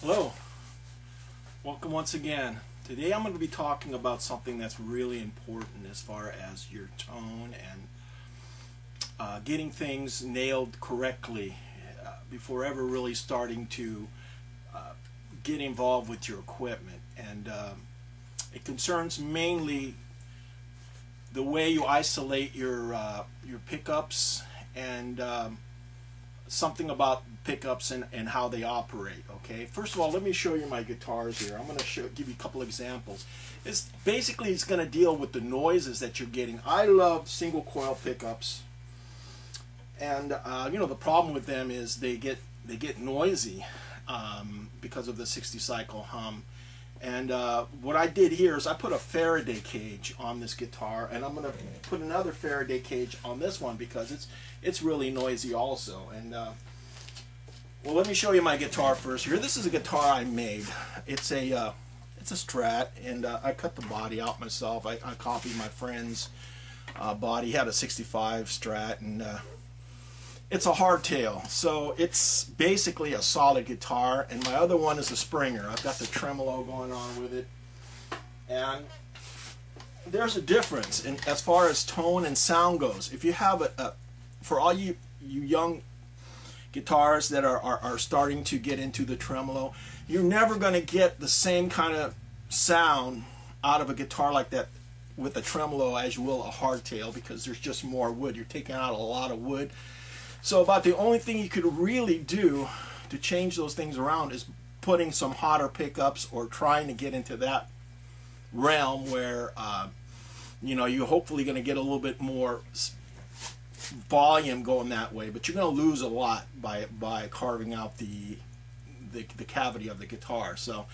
Hello, welcome once again. Today I'm going to be talking about something that's really important as far as your tone and getting things nailed correctly before ever really starting to get involved with your equipment. And it concerns mainly the way you isolate your pickups and something about pickups and how they operate. Okay, first of all, let me show you my guitars here. I'm going to give you a couple examples. It's going to deal with the noises that you're getting. I love single coil pickups, and the problem with them is they get noisy because of the 60 cycle hum. And what I did here is I put a Faraday cage on this guitar, and I'm going to put another Faraday cage on this one because it's really noisy also. And well, let me show you my guitar first here. This is a guitar I made. It's a Strat, and I cut the body out myself. I copied my friend's body. He had a 65 Strat, and it's a hardtail, so it's basically a solid guitar. And my other one is a Springer. I've got the tremolo going on with it, and there's a difference in as far as tone and sound goes. If you have for all you young guitars that are starting to get into the tremolo, you're never going to get the same kind of sound out of a guitar like that with a tremolo as you will a hardtail, because there's just more wood. You're taking out a lot of wood. So about the only thing you could really do to change those things around is putting some hotter pickups or trying to get into that realm where you're hopefully going to get a little bit more volume going that way, but you're going to lose a lot by carving out the cavity of the guitar. So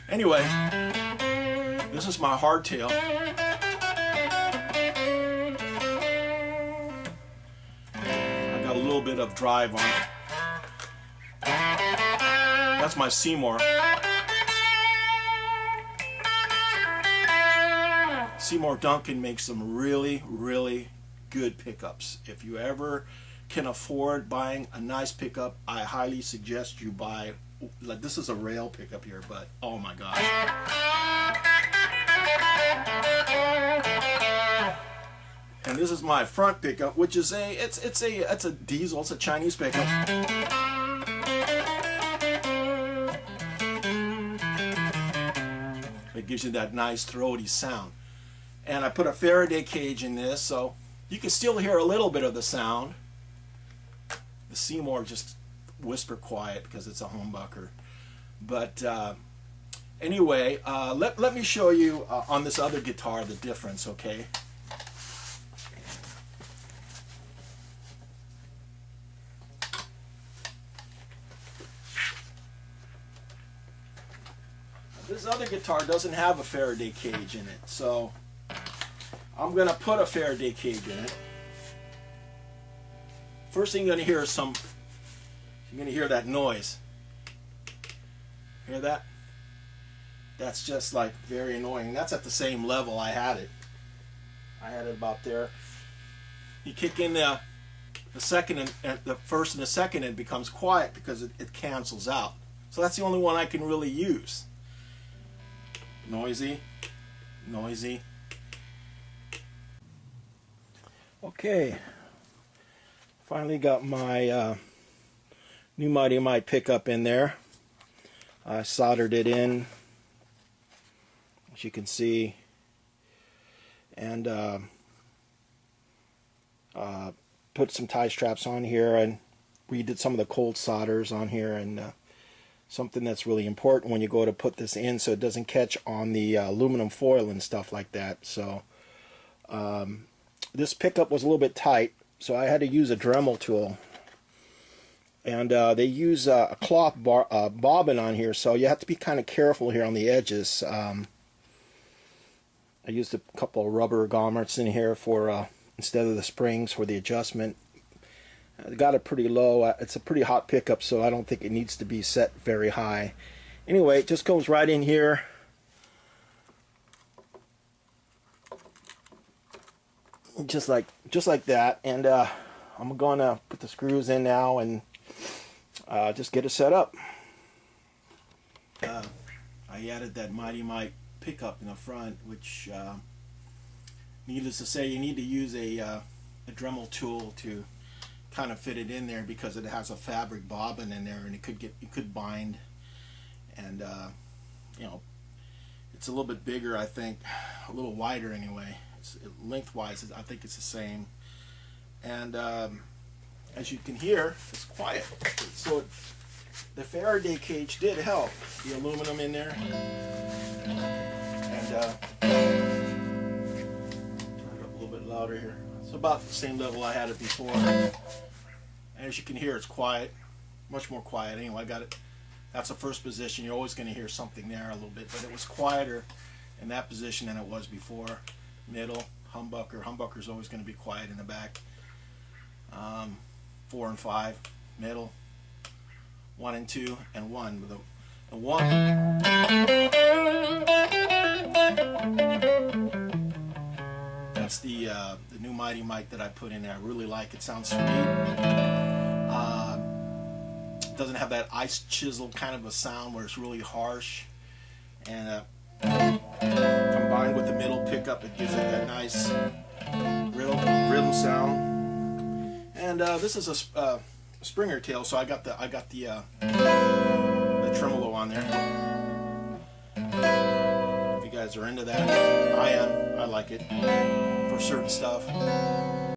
anyway, this is my hardtail. A little bit of drive on it. That's my Seymour. Seymour Duncan makes some really, really good pickups. If you ever can afford buying a nice pickup, I highly suggest you buy. Like, this is a rail pickup here, but oh my gosh. And this is my front pickup, which is it's a diesel, it's a Chinese pickup. It gives you that nice throaty sound. And I put a Faraday cage in this, so you can still hear a little bit of the sound. The Seymour just whisper quiet because it's a humbucker. But anyway, let me show you on this other guitar the difference, okay? This other guitar doesn't have a Faraday cage in it, so I'm going to put a Faraday cage in it. First thing you're going to hear is you're going to hear that noise. Hear that? That's just like very annoying. That's at the same level I had it. I had it about there. You kick in the second and the first and the second, and it becomes quiet because it cancels out. So that's the only one I can really use. Noisy, noisy. Okay, finally got my new Mighty Mite pickup in there. I soldered it in, as you can see, and put some tie straps on here, and redid some of the cold solders on here, and something that's really important when you go to put this in so it doesn't catch on the aluminum foil and stuff like that. So this pickup was a little bit tight, so I had to use a Dremel tool. And they use a cloth bobbin on here, so you have to be kind of careful here on the edges. I used a couple of rubber grommets in here for instead of the springs for the adjustment. I got it pretty low. It's a pretty hot pickup, so I don't think it needs to be set very high. Anyway, it just goes right in here. Just like that. And I'm going to put the screws in now and just get it set up. I added that Mighty Mite pickup in the front, which needless to say, you need to use a Dremel tool to kind of fit it in there, because it has a fabric bobbin in there, and it could bind, and you know, it's a little bit bigger, I think, a little wider anyway. Lengthwise, I think it's the same, and as you can hear, it's quiet. So the Faraday cage did help. The aluminum in there, and turn it up a little bit louder here. It's about the same level I had it before, and as you can hear, it's quiet, much more quiet. Anyway, I got it. That's the first position. You're always going to hear something there a little bit, but it was quieter in that position than it was before. Middle, humbucker. Humbucker's always going to be quiet in the back. 4 and 5, middle. 1 and 2, and 1 with a 1. That's the new Mighty Mite that I put in there. I really like it. Sounds sweet. Doesn't have that ice chisel kind of a sound where it's really harsh, and combined with the middle pickup, it gives it that nice rhythm sound. And this is a Springer tail, so I got the tremolo on there. If you guys are into that, I am. I like it for certain stuff.